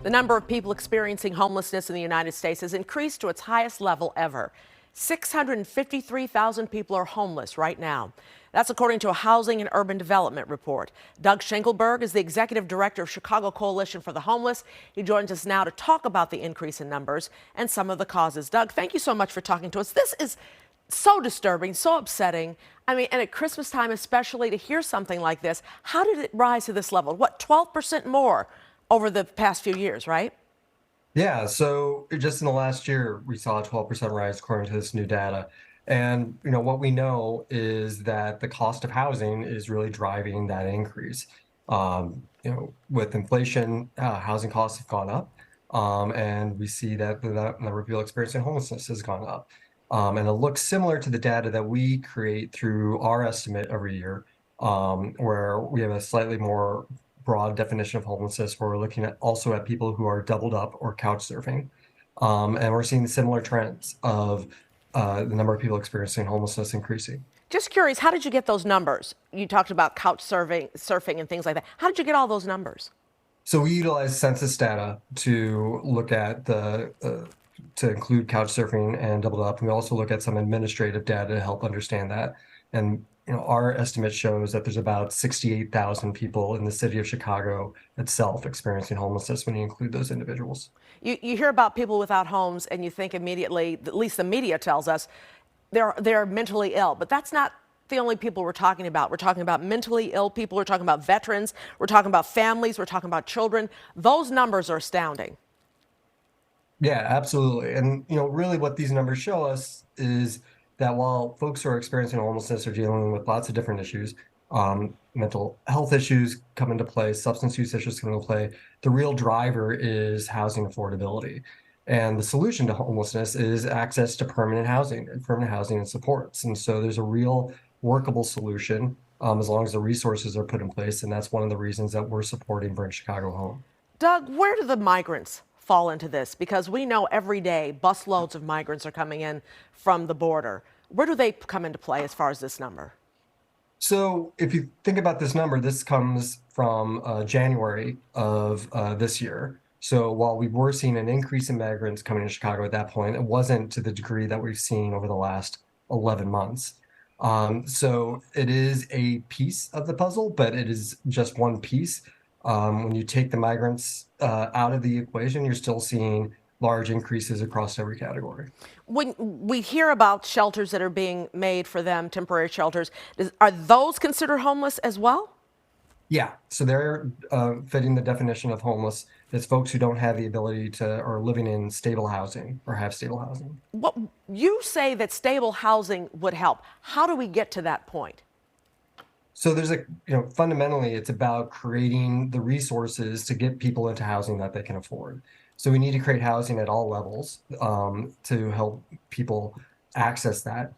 The number of people experiencing homelessness in the United States has increased to its highest level ever. 653,000 people are homeless right now. That's according to a Housing and Urban Development report. Doug Schenkelberg is the executive director of Chicago Coalition for the Homeless. He joins us now to talk about the increase in numbers and some of the causes. Doug, thank you so much for talking to us. This is so disturbing, so upsetting. I mean, and at Christmas time especially, to hear something like this. How did it rise to this level? What, 12% more over the past few years, right? Yeah, so just in the last year, we saw a 12% rise according to this new data. And what we know is that the cost of housing is really driving that increase. With inflation, housing costs have gone up, and we see that the number of people experiencing homelessness has gone up. And it looks similar to the data that we create through our estimate every year, where we have a slightly more broad definition of homelessness, where we're looking at also at people who are doubled up or couch surfing. And we're seeing similar trends of the number of people experiencing homelessness increasing. Just curious, how did you get those numbers? You talked about couch surfing and things like that. How did you get all those numbers? So we utilize census data to look at to include couch surfing and doubled up. And we also look at some administrative data to help understand that. And our estimate shows that there's about 68,000 people in the city of Chicago itself experiencing homelessness when you include those individuals. You hear about people without homes and you think immediately, at least the media tells us, they're mentally ill. But that's not the only people we're talking about. We're talking about mentally ill people. We're talking about veterans. We're talking about families. We're talking about children. Those numbers are astounding. Yeah, absolutely. And really what these numbers show us is that while folks who are experiencing homelessness are dealing with lots of different issues, mental health issues come into play, substance use issues come into play, the real driver is housing affordability. And the solution to homelessness is access to permanent housing and supports. And so there's a real workable solution, as long as the resources are put in place. And that's one of the reasons that we're supporting Bring Chicago Home. Doug, where do the migrants fall into this? Because we know every day busloads of migrants are coming in from the border. Where do they come into play as far as this number? So if you think about this number, this comes from January of this year. So while we were seeing an increase in migrants coming to Chicago at that point, it wasn't to the degree that we've seen over the last 11 months. So it is a piece of the puzzle, but it is just one piece. When you take the migrants out of the equation, you're still seeing large increases across every category. When we hear about shelters that are being made for them, temporary shelters, are those considered homeless as well? Yeah, so they're fitting the definition of homeless as folks who don't have the ability to, or living in stable housing or have stable housing. What you say that stable housing would help. How do we get to that point? So there's fundamentally, it's about creating the resources to get people into housing that they can afford. So we need to create housing at all levels to help people access that.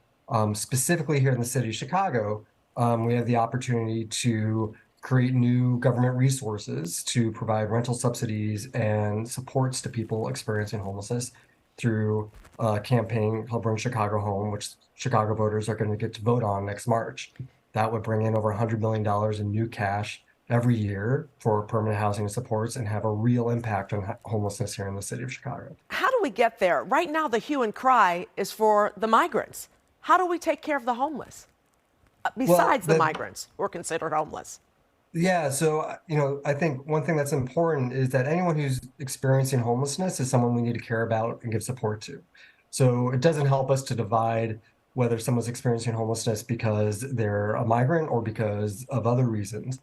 Specifically here in the city of Chicago, we have the opportunity to create new government resources to provide rental subsidies and supports to people experiencing homelessness through a campaign called Bring Chicago Home, which Chicago voters are going to get to vote on next March. That would bring in over $100 million in new cash every year for permanent housing and supports and have a real impact on homelessness here in the city of Chicago. How do we get there? Right now, the hue and cry is for the migrants. How do we take care of the homeless? Besides the migrants who are considered homeless. Yeah, so I think one thing that's important is that anyone who's experiencing homelessness is someone we need to care about and give support to. So it doesn't help us to divide whether someone's experiencing homelessness because they're a migrant or because of other reasons.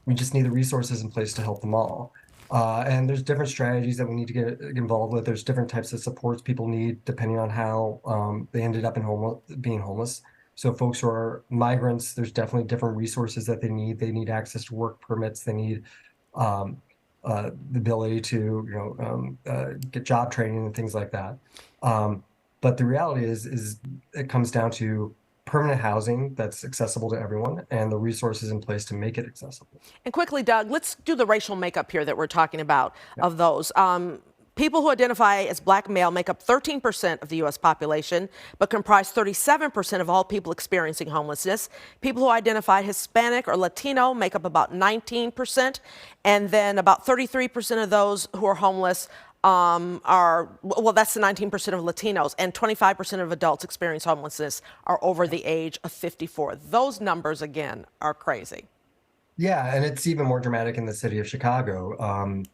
We just need the resources in place to help them all. And there's different strategies that we need to get involved with. There's different types of supports people need depending on how they ended up in being homeless. So folks who are migrants, there's definitely different resources that they need. They need access to work permits. They need the ability to get job training and things like that. But the reality is it comes down to permanent housing that's accessible to everyone and the resources in place to make it accessible. And quickly, Doug, let's do the racial makeup here that we're talking about of those. People who identify as black male make up 13% of the U.S. population, but comprise 37% of all people experiencing homelessness. People who identify Hispanic or Latino make up about 19%, and then about 33% of those who are homeless that's the 19% of Latinos, and 25% of adults experience homelessness are over the age of 54. Those numbers, again, are crazy. Yeah, and it's even more dramatic in the city of Chicago.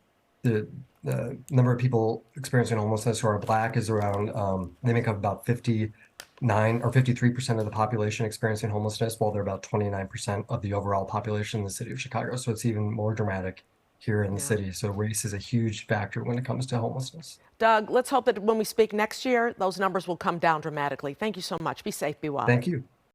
The number of people experiencing homelessness who are black is around, they make up about 59 or 53% of the population experiencing homelessness, while they're about 29% of the overall population in the city of Chicago. So it's even more dramatic here in the city. So race is a huge factor when it comes to homelessness. Doug, let's hope that when we speak next year, those numbers will come down dramatically. Thank you so much. Be safe, be well. Thank you.